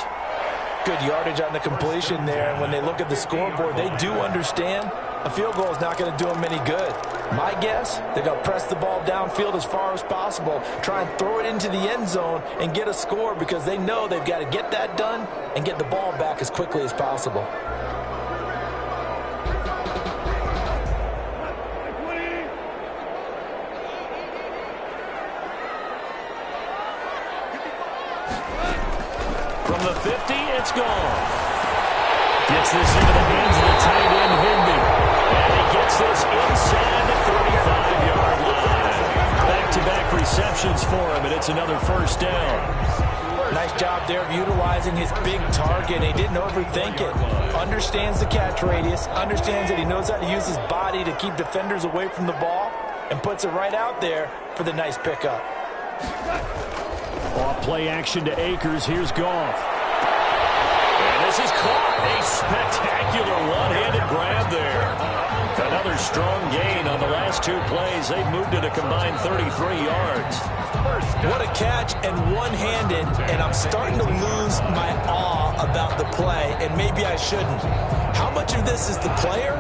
Good yardage on the completion there. And when they look at the scoreboard, they do understand a field goal is not going to do them any good. My guess, they're going to press the ball downfield as far as possible, try and throw it into the end zone and get a score because they know they've got to get that done and get the ball back as quickly as possible. From the 50, it's gone. Gets this into the hands of the tight end, Higbee. And he gets this inside the 35-yard line. Back-to-back receptions for him, and it's another 1st down. Nice job there of utilizing his big target. He didn't overthink it. Understands the catch radius. Understands that he knows how to use his body to keep defenders away from the ball. And puts it right out there for the nice pickup. Off play action to Akers. Here's Goff. And this is caught. A spectacular one-handed grab there. Another strong gain on the last 2 plays. They've moved it a combined 33 yards. What a catch and one-handed. And I'm starting to lose my awe about the play. And maybe I shouldn't. How much of this is the player?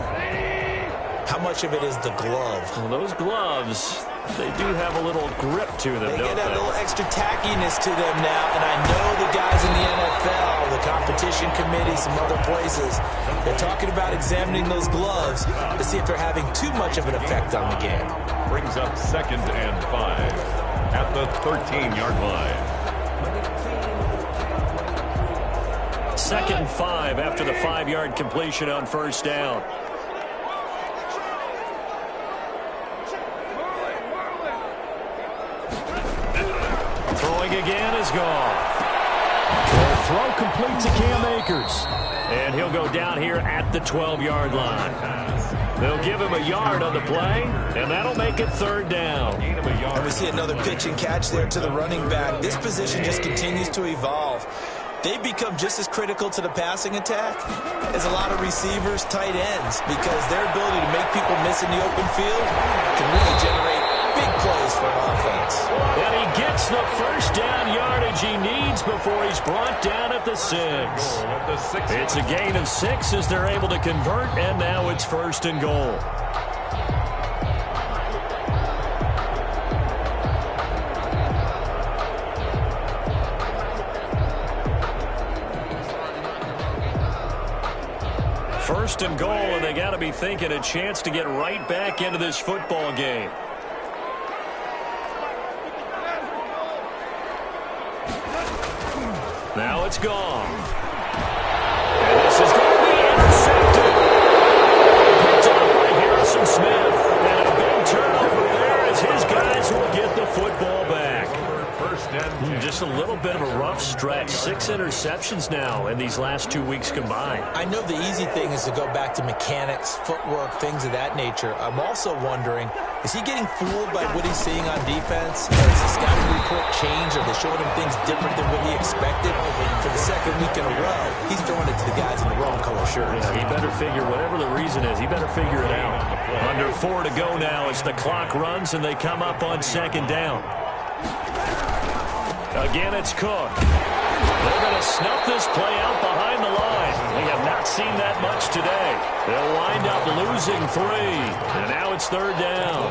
How much of it is the glove? Well, those gloves, they do have a little grip to them, They don't get they? a little extra tackiness to them now, and I know the guys in the NFL, the competition committee, some other places, they're talking about examining those gloves to see if they're having too much of an effect on the game. Brings up 2nd and 5 at the 13-yard line. 2nd and 5 after the 5-yard completion on 1st down. Throwing again is Goff. The throw complete to Cam Akers. And he'll go down here at the 12-yard line. They'll give him a yard on the play, and that'll make it 3rd down. And we see another pitch and catch there to the running back. This position just continues to evolve. They become just as critical to the passing attack as a lot of receivers, tight ends, because their ability to make people miss in the open field can really generate big plays for an offense. And he gets the 1st down yardage he needs before he's brought down at the 6. It's a gain of 6 as they're able to convert, and now it's 1st and goal. First and goal, and they got to be thinking a chance to get right back into this football game. Now it's gone. And this is going to be intercepted. Picked up by Harrison Smith. And a big turnover there as his guys will get the football back. Just a little bit of a rough stretch. 6 interceptions now in these last 2 weeks combined. I know the easy thing is to go back to mechanics, footwork, things of that nature. I'm also wondering, is he getting fooled by what he's seeing on defense? Has the scouting report changed? Are they showing him things different than what he expected? For the 2nd week in a row, he's throwing it to the guys in the wrong color shirts. Yeah, he better figure, wwhatever the reason is, he better figure it out. Under 4 to go now as the clock runs and they come up on 2nd down. Again, it's Cook. They're going to snuff this play out behind the line. They have not seen that much today. They'll wind up losing 3. And now it's 3rd down.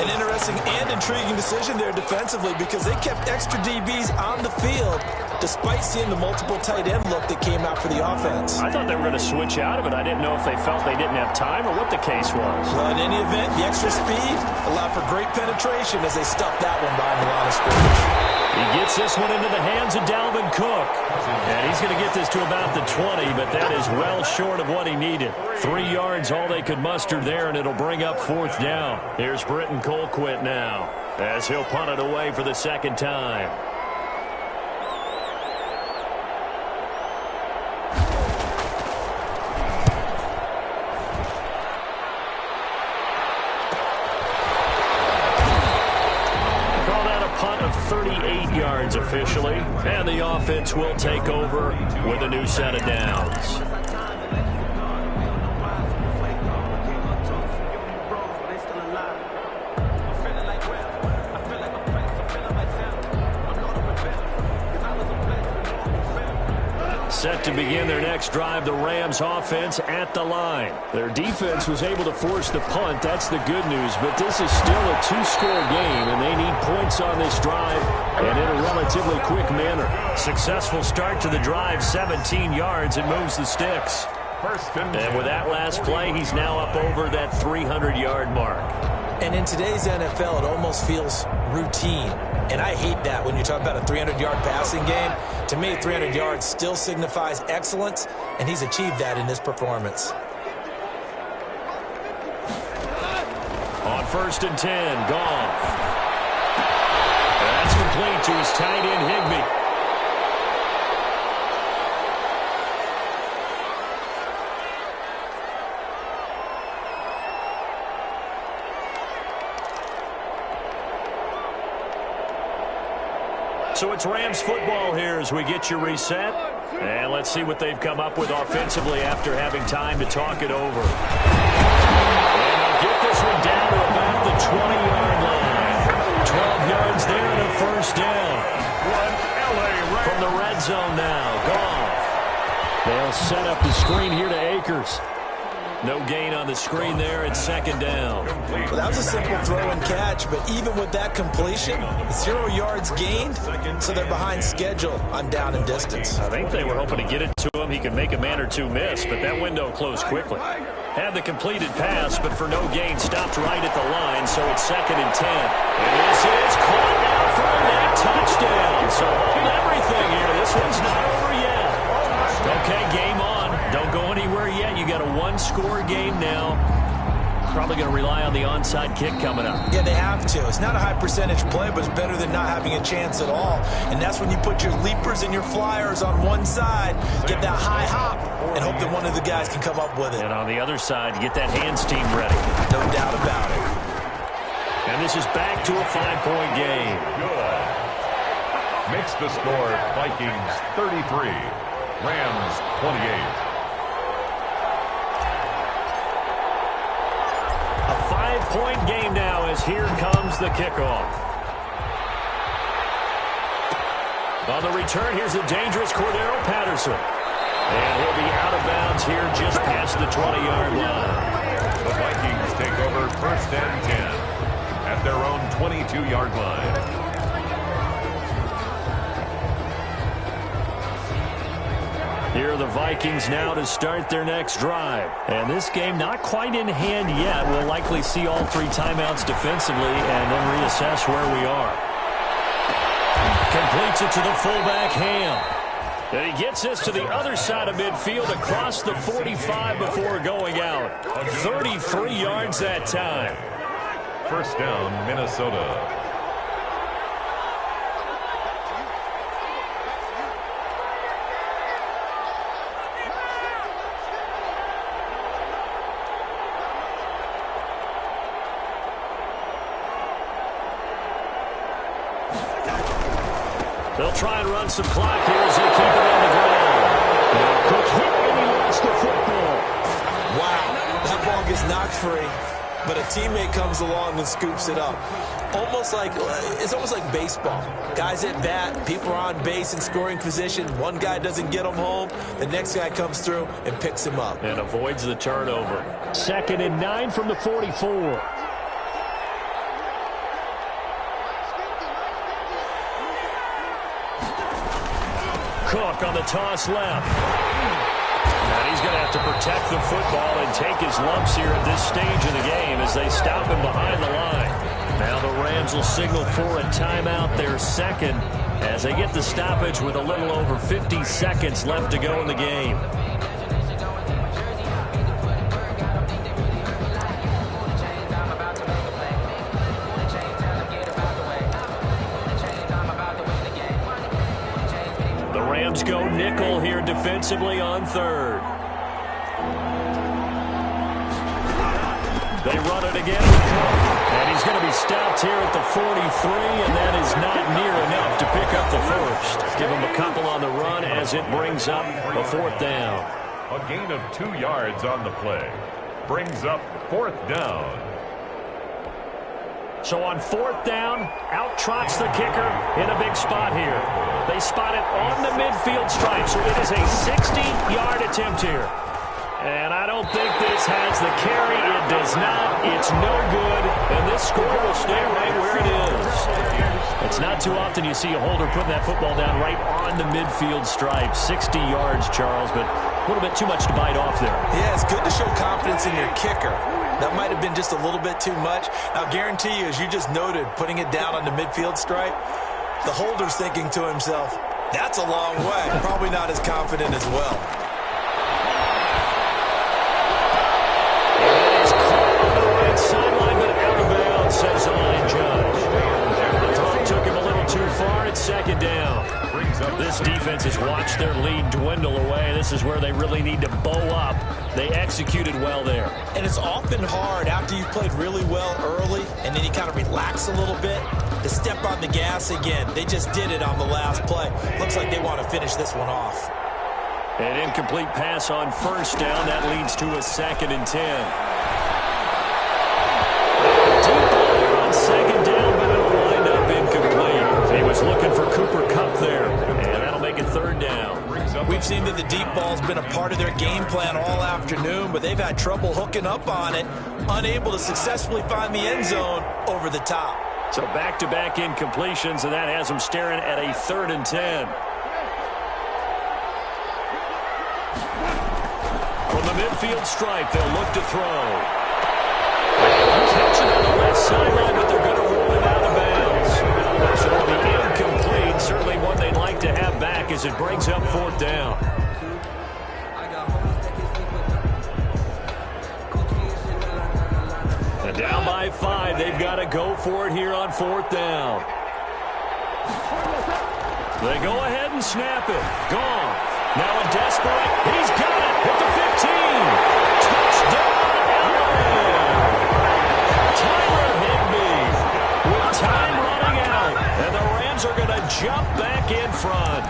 An interesting and intriguing decision there defensively because they kept extra DBs on the field despite seeing the multiple tight end look that came out for the offense. I thought they were going to switch out of it. I didn't know if they felt they didn't have time or what the case was. Well, in any event, the extra speed allowed for great penetration as they stuffed that one behind the line of scrimmage. He gets this one into the hands of Dalvin Cook. And he's going to get this to about the 20, but that is well short of what he needed. 3 yards, all they could muster there, and it'll bring up 4th down. Here's Britton Colquitt now, as he'll punt it away for the 2nd time. 38 yards officially, and the offense will take over with a new set of downs. Set to begin their next drive, the Rams offense at the line. Their defense was able to force the punt. That's the good news, but this is still a two-score game, and they need points on this drive and in a relatively quick manner. Successful start to the drive, 17 yards, and moves the sticks. And with that last play, he's now up over that 300-yard mark. And in today's NFL, it almost feels routine. And I hate that when you talk about a 300-yard passing game. To me, 300 yards still signifies excellence, and he's achieved that in this performance. On 1st and 10, Goff. That's complete to his tight end, Higbee. So it's Rams football here as we get you reset. And let's see what they've come up with offensively after having time to talk it over. And they'll get this one down to about the 20-yard line. 12 yards there and a first down. From the red zone now, Goff. They'll set up the screen here to Akers. No gain on the screen there at 2nd down. Well, that was a simple throw and catch, but even with that completion, 0 yards gained, so they're behind schedule on down and distance. I think they were hoping to get it to him. He could make a man or two miss, but that window closed quickly. Had the completed pass, but for no gain, stopped right at the line, so it's 2nd and 10. And this is caught now for a net touchdown. So hold everything here. This one's not over yet. Okay, game on. Don't go anywhere yet. You got a one-score game now. Probably going to rely on the onside kick coming up. Yeah, they have to. It's not a high percentage play, but it's better than not having a chance at all. And that's when you put your leapers and your flyers on one side, get that high hop, and hope that one of the guys can come up with it. And on the other side, get that hands team ready. No doubt about it. And this is back to a 5-point game. Good. Makes the score Vikings 33, Rams 28. A 5-point game now as here comes the kickoff. On the return, here's a dangerous Cordero Patterson. And he'll be out of bounds here just past the 20-yard line. The Vikings take over 1st and 10 at their own 22-yard line. Here are the Vikings now to start their next drive. And this game not quite in hand yet. We'll likely see all 3 timeouts defensively and then reassess where we are. Completes it to the fullback, Ham. And he gets this to the other side of midfield across the 45 before going out. 33 yards that time. 1st down, Minnesota. They'll try and run some clock here as they keep it on the ground. Now, quick hit, and he lost the football. Wow, that ball gets knocked free, but a teammate comes along and scoops it up. It's almost like baseball. Guys at bat, people are on base in scoring position. One guy doesn't get him home. The next guy comes through and picks him up. And avoids the turnover. 2nd and 9 from the 44. Cook on the toss left. And he's going to have to protect the football and take his lumps here at this stage of the game as they stop him behind the line. Now the Rams will signal for a timeout, their 2nd, as they get the stoppage with a little over 50 seconds left to go in the game. Go nickel here defensively on 3rd. They run it again. And he's going to be stopped here at the 43, and that is not near Give him a couple on the run as it brings up a fourth down. A gain of 2 yards on the play. Brings up fourth down. So on fourth down, out trots the kicker in a big spot here. They spot it on the midfield stripe, so it is a 60-yard attempt here. And I don't think this has the carry. It does not. It's no good. And this score will stay right where it is. It's not too often you see a holder putting that football down right on the midfield stripe. 60 yards, Charles, but a little bit too much to bite off there. Yeah, it's good to show confidence in your kicker. That might have been just a little bit too much. I'll guarantee you, as you just noted, putting it down on the midfield stripe, the holder's thinking to himself, that's a long way. Probably not as confident as well. Sideline, but out of bounds, says the line judge. The throw took him a little too far. It's second down. This defense has watched their lead dwindle away. This is where they really need to bow up. They executed well there. And it's often hard after you've played really well early and then you kind of relax a little bit to step on the gas again. They just did it on the last play. Looks like they want to finish this one off. An incomplete pass on first down. That leads to a 2nd and 10. On second down, but it'll wind up incomplete. He was looking for Cooper Kupp there, and that'll make it third down. We've seen that the deep ball's been a part of their game plan all afternoon, but they've had trouble hooking up on it, unable to successfully find the end zone over the top. So back-to-back incompletions, and that has them staring at a 3rd and 10. From the midfield stripe, they'll look to throw. Catch it on the left sideline, but they're going to roll it out of bounds. So it'll be incomplete. Certainly one they'd like to have back as it brings up fourth down. And down by 5. They've got to go for it here on fourth down. They go ahead and snap it. Gone. Now in desperate. He's got it at the 15. Touchdown. Time running out, and the Rams are going to jump back in front.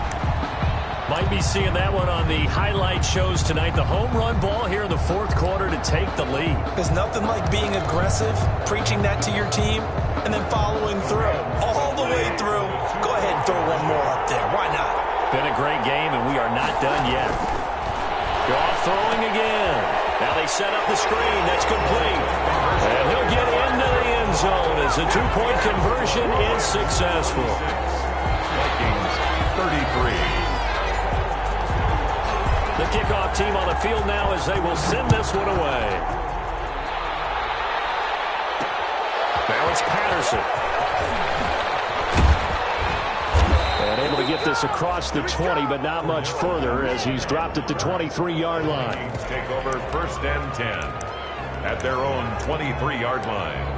Might be seeing that one on the highlight shows tonight. The home run ball here in the fourth quarter to take the lead. There's nothing like being aggressive, preaching that to your team, and then following through. All the way through. Go ahead and throw one more up there. Why not? Been a great game, and we are not done yet. Goff throwing again. Now they set up the screen. That's complete. And he'll get into the end zone as the two-point conversion is successful. Vikings 33. The kickoff team on the field now as they will send this one away. Now it's Patterson. And able to get this across the 20, but not much further as he's dropped at the 23-yard line. Take over 1st and 10 at their own 23-yard line.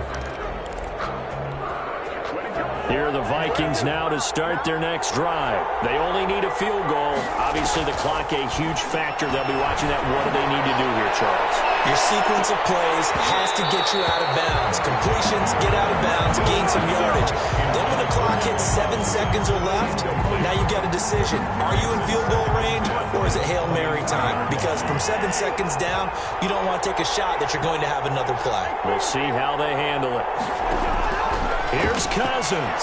Here are the Vikings now to start their next drive. They only need a field goal. Obviously, the clock a huge factor. They'll be watching that. What do they need to do here, Charles? Your sequence of plays has to get you out of bounds. Completions, get out of bounds, gain some yardage. Then when the clock hits 7 seconds or left, now you've got a decision. Are you in field goal range or is it Hail Mary time? Because from 7 seconds down, you don't want to take a shot that you're going to have another play. We'll see how they handle it. Here's Cousins.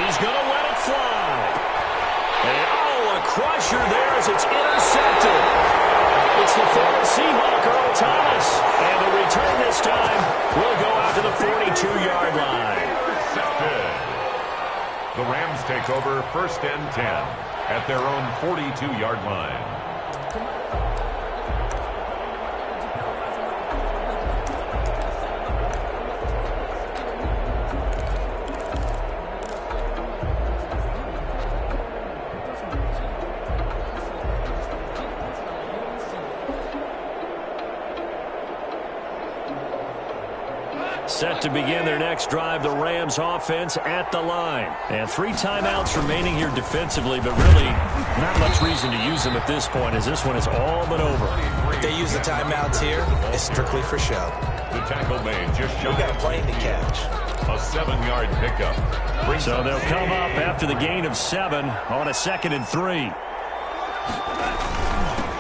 He's going to let it fly. And, a crusher there as it's intercepted. It's the former Seahawk, Earl Thomas. And the return this time will go out to the 42-yard line. The Rams take over 1st and 10 at their own 42-yard line. Set to begin their next drive, the Rams offense at the line. And 3 timeouts remaining here defensively, but really not much reason to use them at this point as this one is all but over. If they use the timeouts here, it's strictly for show. The tackle made just shy. We got a plane to catch. A 7-yard pickup. So they'll come up after the gain of 7 on a 2nd and 3.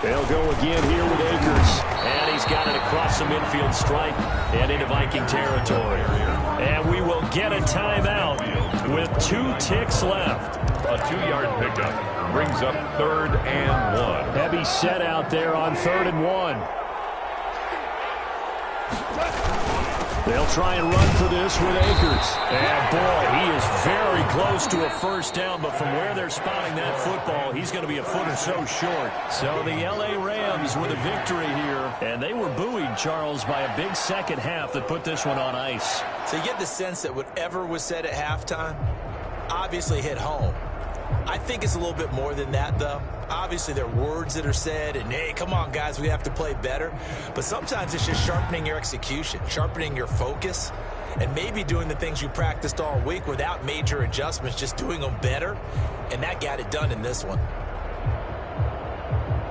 They'll go again here with Akers. And he's got it across the midfield stripe and into Viking territory. And we will get a timeout with 2 ticks left. A 2-yard pickup brings up 3rd and 1. Heavy set out there on 3rd and 1. They'll try and run for this with Akers. And, boy, he is very close to a first down, but from where they're spotting that football, he's going to be a foot or so short. So the L.A. Rams with a victory here, and they were buoyed, Charles, by a big second half that put this one on ice. So you get the sense that whatever was said at halftime obviously hit home. I think it's a little bit more than that, though. Obviously, there are words that are said, and, hey, come on, guys, we have to play better. But sometimes it's just sharpening your execution, sharpening your focus, and maybe doing the things you practiced all week without major adjustments, just doing them better. And that got it done in this one.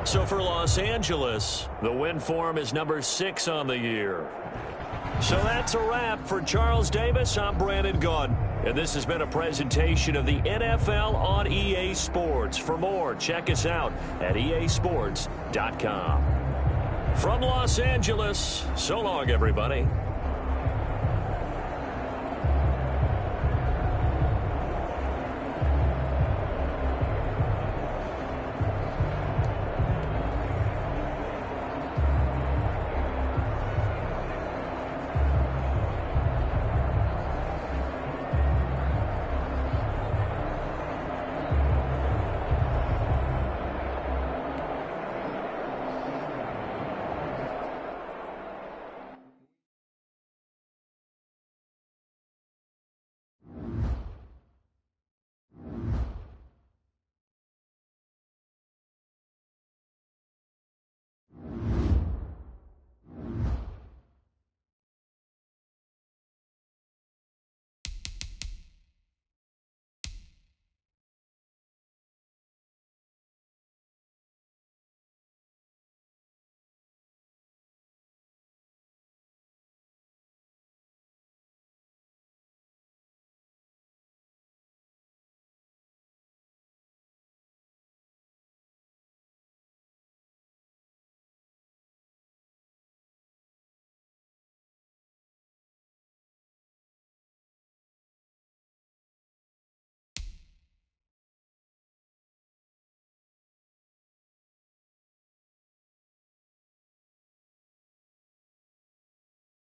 So for Los Angeles, the win form is number 6 on the year. So that's a wrap for Charles Davis. I'm Brandon Gunn. And this has been a presentation of the NFL on EA Sports. For more, check us out at easports.com. From Los Angeles, so long, everybody.